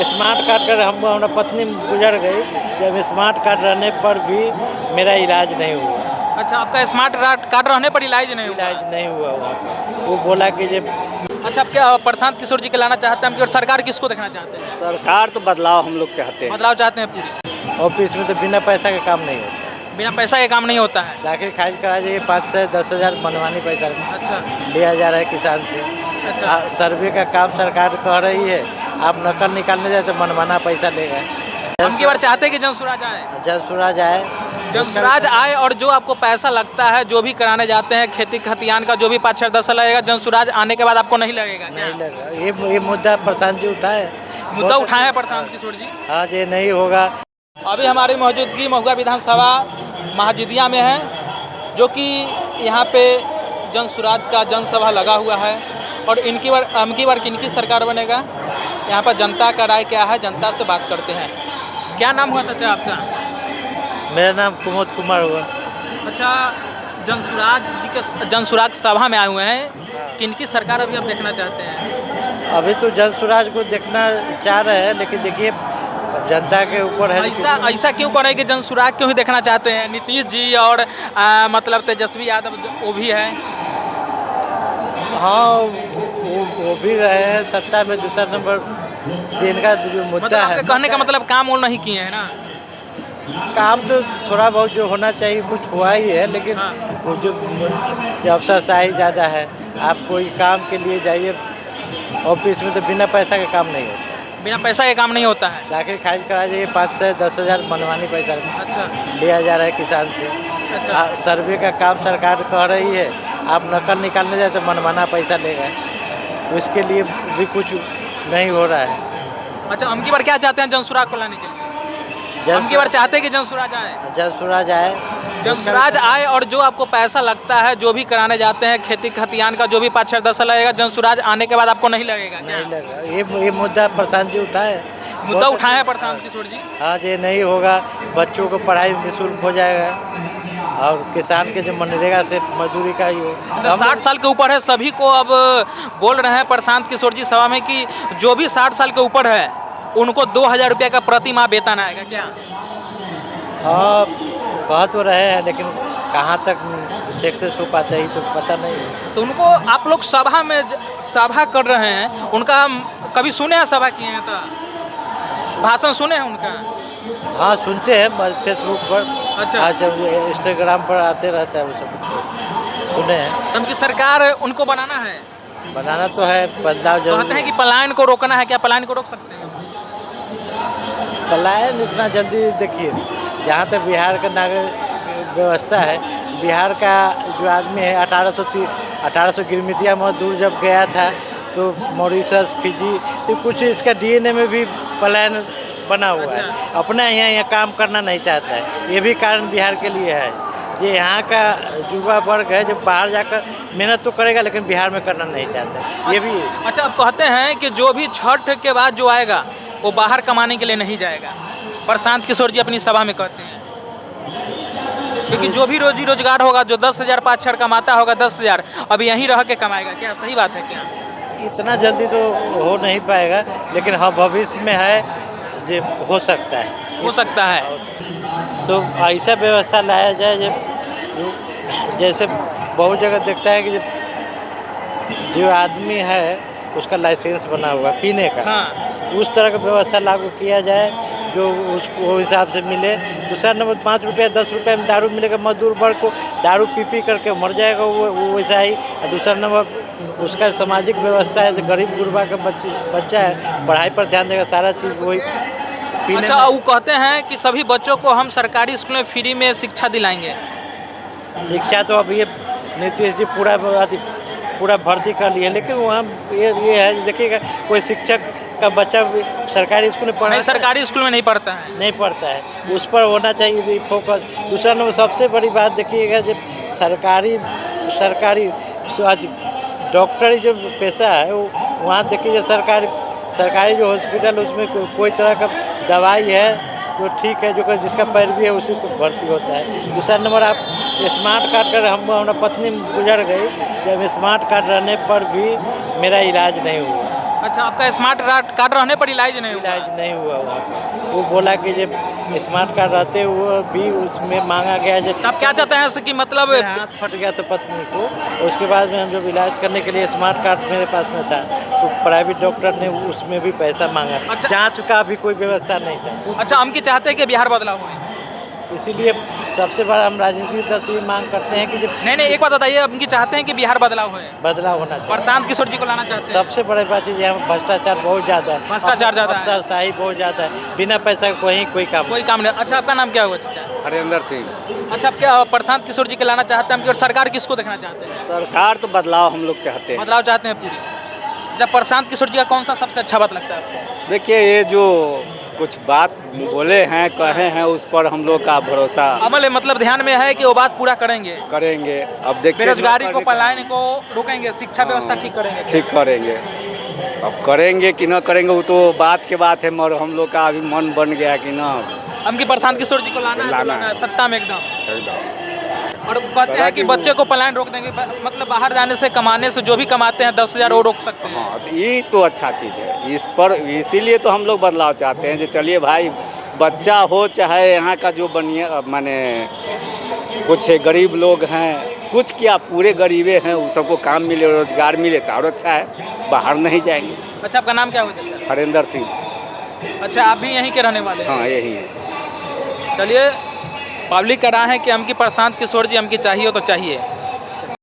Smart card कर हमारा पत्नी गुजर गई, जब स्मार्ट कार्ड रहने पर भी मेरा इलाज नहीं हुआ। अच्छा, आपका स्मार्ट कार्ड रहने पर इलाज नहीं हुआ? इलाज नहीं हुआ वहाँ पर। वो बोला कि जब अच्छा, आप क्या प्रशांत किशोर जी के लाना चाहते हैं? और सरकार किसको देखना चाहते हैं? सरकार तो बदलाव हम लोग चाहते हैं। बदलाव चाहते हैं पूरी। ऑफिस में तो बिना पैसा का काम नहीं होता, बिना पैसा के काम नहीं होता है। दाखिल खारिज करा जाइए 5 से 10 हज़ार मनमानी पैसा अच्छा लिया जा रहा है किसान से। अच्छा। सर्वे का काम सरकार कह रही है, आप नकल निकालने जाए तो मनमाना पैसा लेगा। हम की बार चाहते हैं कि जनसुराज आए। जनसुराज आए, जनसुराज आए और जो आपको पैसा लगता है, जो भी कराने जाते हैं खेती खतियान का, जो भी 5-6-10 लगेगा, जनसुराज आने के बाद आपको नहीं लगेगा क्या? नहीं लगा। ये मुद्दा प्रशांत जी उठाए, मुद्दा उठाए हैं प्रशांत किशोर जी। हाँ, ये नहीं होगा। अभी हमारी मौजूदगी महुआ विधानसभा महाजिदिया में है, जो कि यहाँ पे जनसुराज का जनसभा लगा हुआ है और इनकी बार किनकी सरकार बनेगा, यहाँ पर जनता का राय क्या है, जनता से बात करते हैं। क्या नाम हुआ चाचा आपका? मेरा नाम कुमोद कुमार हुआ। अच्छा, जनसुराज जी के जनसुराज सभा में आए हुए हैं, किनकी सरकार अभी आप देखना चाहते हैं? अभी तो जनसुराज को देखना चाह रहे हैं, लेकिन देखिए जनता के ऊपर है। ऐसा क्यों कर रहे हैं कि जनसुराज क्यों ही देखना चाहते हैं? नीतीश जी और मतलब तेजस्वी यादव वो भी है। हाँ, वो भी रहे हैं सत्ता में, दूसरा नंबर जिनका जो मुद्दा मतलब है। आपके कहने का मतलब काम और नहीं किए हैं ना? काम तो थोड़ा बहुत जो होना चाहिए कुछ हुआ ही है, लेकिन हाँ। वो जो अफसरशाही ज़्यादा है। आप कोई काम के लिए जाइए ऑफिस में तो बिना पैसा का काम नहीं होता, बिना पैसा के काम नहीं होता है। दाखिल खारिज करा जाइए 5 से 10 हज़ार मनमानी पैसा अच्छा लिया जा रहा है किसान से। अच्छा। सर्वे का काम सरकार कह रही है, आप नकल निकालने जाए तो मनमाना पैसा लेगा। उसके लिए भी कुछ नहीं हो रहा है। अच्छा, हम की बार क्या चाहते हैं जनसुराज को लाने के लिए? हम की बार चाहते हैं कि जनसुराज आए। जनसुराज आए, जनसुराज आए और जो आपको पैसा लगता है, जो भी कराने जाते हैं खेती खतियान का, जो भी 5-6-10 लगेगा, जनसुराज आने के बाद आपको नहीं लगेगा क्या? नहीं लगा। ये मुद्दा प्रशांत जी उठाए, मुद्दा उठाए हैं प्रशांत किशोर जी। हाँ, ये नहीं होगा। बच्चों को पढ़ाई निःशुल्क हो जाएगा और किसान के जो मनरेगा से मजदूरी का ही हो। 60 साल के ऊपर है, सभी को अब बोल रहे हैं प्रशांत किशोर जी सभा में कि जो भी 60 साल के ऊपर है उनको 2000 रुपये का प्रति माह वेतन आएगा क्या? हाँ, कह तो रहे हैं, लेकिन कहाँ तक सक्सेस हो पाता है तो पता नहीं है। तो उनको आप लोग सभा में सभा कर रहे हैं, उनका कभी सुने हैं सभा किए हैं तो भाषण सुने हैं उनका? हाँ, सुनते हैं फेसबुक पर। अच्छा। हाँ, जब इंस्टाग्राम पर आते रहता है वो सब सुने हैं। तो उनकी सरकार उनको बनाना है, बनाना तो है, बदलाव कहते जरूरी हैं कि पलायन को रोकना है। क्या पलायन को रोक सकते हैं? पलायन इतना जल्दी, देखिए जहाँ तक बिहार का नागरिक व्यवस्था है, बिहार का जो आदमी है 1800 गिरमिटिया मजदूर जब गया था तो मॉरिशस, फिजी, तो कुछ इसका डीएनए में भी पलायन बना हुआ है। अपना यहाँ काम करना नहीं चाहता है, ये भी कारण बिहार के लिए है। ये यहाँ का युवा वर्ग है जो बाहर जाकर मेहनत तो करेगा, लेकिन बिहार में करना नहीं चाहता, ये भी। अच्छा, अब कहते हैं कि जो भी छठ के बाद जो आएगा वो बाहर कमाने के लिए नहीं जाएगा, प्रशांत किशोर जी अपनी सभा में कहते हैं। क्योंकि जो भी रोजी रोजगार होगा, जो 10,000 5 कमाता होगा 10,000, अब यहीं रह के कमाएगा। क्या सही बात है क्या? इतना जल्दी तो हो नहीं पाएगा, लेकिन हाँ भविष्य में है, जो हो सकता है। हो सकता है। तो ऐसा व्यवस्था लाया जाए जैसे बहुत जगह देखता है कि जो आदमी है उसका लाइसेंस बना हुआ पीने का। हाँ। उस तरह का व्यवस्था लागू किया जाए जो उसको हिसाब से मिले। दूसरा नंबर 5 रुपया 10 रुपये में दारू मिलेगा, मजदूर वर्ग को दारू पी करके मर जाएगा वो वैसा ही। दूसरा नंबर उसका सामाजिक व्यवस्था है, जो गरीब गुरबा का बच्चा है पढ़ाई पर ध्यान देगा, सारा चीज़ वही पीने। अच्छा, वो कहते हैं कि सभी बच्चों को हम सरकारी स्कूल में फ्री में शिक्षा दिलाएंगे। शिक्षा तो अब ये नीतीश जी पूरा भर्ती कर लिए, लेकिन वहाँ ये है, देखिएगा कोई शिक्षक का बच्चा सरकारी स्कूल में पढ़ा, सरकारी स्कूल में नहीं पढ़ता है, नहीं पढ़ता है। उस पर होना चाहिए भी फोकस। दूसरा नंबर सबसे बड़ी बात देखिएगा, जब सरकारी डॉक्टरी जो पेशा है वो वहाँ देखिए सरकारी जो हॉस्पिटल उसमें कोई तरह का दवाई है जो ठीक है, जो जिसका पैरवी है उसी को भर्ती होता है। दूसरा नंबर आप स्मार्ट कार्ड कर हमारा पत्नी गुजर गई, जब स्मार्ट कार्ड रहने पर भी मेरा इलाज नहीं हुआ। अच्छा, आपका स्मार्ट कार्ड रहने पर इलाज नहीं हुआ? इलाज नहीं हुआ वहाँ पर। वो बोला कि जब स्मार्ट कार्ड रहते वो भी उसमें मांगा गया जो तो आप क्या चाहते हैं कि मतलब मेरा हाथ फट गया तो पत्नी को, उसके बाद में हम जब इलाज करने के लिए स्मार्ट कार्ड मेरे पास में था तो प्राइवेट डॉक्टर ने उसमें भी पैसा मांगा। अच्छा। जांच का भी कोई व्यवस्था नहीं था। अच्छा, हम की चाहते हैं कि बिहार बदलाव हो? इसीलिए सबसे बड़ा हम राजनीतिक दल से ये मांग करते हैं कि जब नहीं, एक बात बताइए, हम की चाहते हैं कि बिहार बदलाव हो? बदलाव होना चाहिए। प्रशांत किशोर जी को लाना चाहते हैं? सबसे बड़ी बात है यहाँ भ्रष्टाचार बहुत ज़्यादा है। भ्रष्टाचार ज़्यादा है। अफसरशाही बहुत ज़्यादा है। बिना पैसा के कोई काम नहीं। अच्छा, आपका नाम क्या हुआ चाचा? हरेंद्र सिंह। अच्छा, आप क्या प्रशांत किशोर जी को लाना चाहते हैं? हम की और सरकार किसको देखना चाहते हैं? सरकार तो बदलाव हम लोग चाहते हैं। बदलाव चाहते हैं पूरी। जब प्रशांत किशोर जी का कौन सा सबसे अच्छा बात लगता है आपको? देखिए, ये जो कुछ बात बोले हैं, कहे हैं, उस पर हम लोग का भरोसा अमल है, मतलब ध्यान में है कि वो बात पूरा करेंगे। करेंगे। अब देखिए, बेरोजगारी को, पलायन को रोकेंगे, शिक्षा व्यवस्था ठीक करेंगे। ठीक करेंगे। अब करेंगे कि न करेंगे वो तो बात के बात है, मगर हम लोग का अभी मन बन गया कि न हम की प्रशांत किशोर जी को लाना है सत्ता में एकदम। और कहते हैं कि बच्चे को पलायन रोक देंगे, मतलब बाहर जाने से, कमाने से, जो भी कमाते हैं 10,000 वो रोक सकते हैं। हाँ, तो ये तो अच्छा चीज़ है। इस पर इसीलिए तो हम लोग बदलाव चाहते हैं। जो चलिए भाई, बच्चा हो चाहे यहाँ का जो बनिए, माने कुछ गरीब लोग हैं, कुछ क्या पूरे गरीबे हैं, वो सबको काम मिले, रोजगार मिले तो और अच्छा है, बाहर नहीं जाएंगे। अच्छा, आपका नाम क्या हुआ? हरेंद्र सिंह। अच्छा, आप भी यहीं के रहने वाले हैं? हाँ, यही है। चलिए, पब्लिक का राय है कि हम की प्रशांत किशोर जी हम की चाहिए तो चाहिए।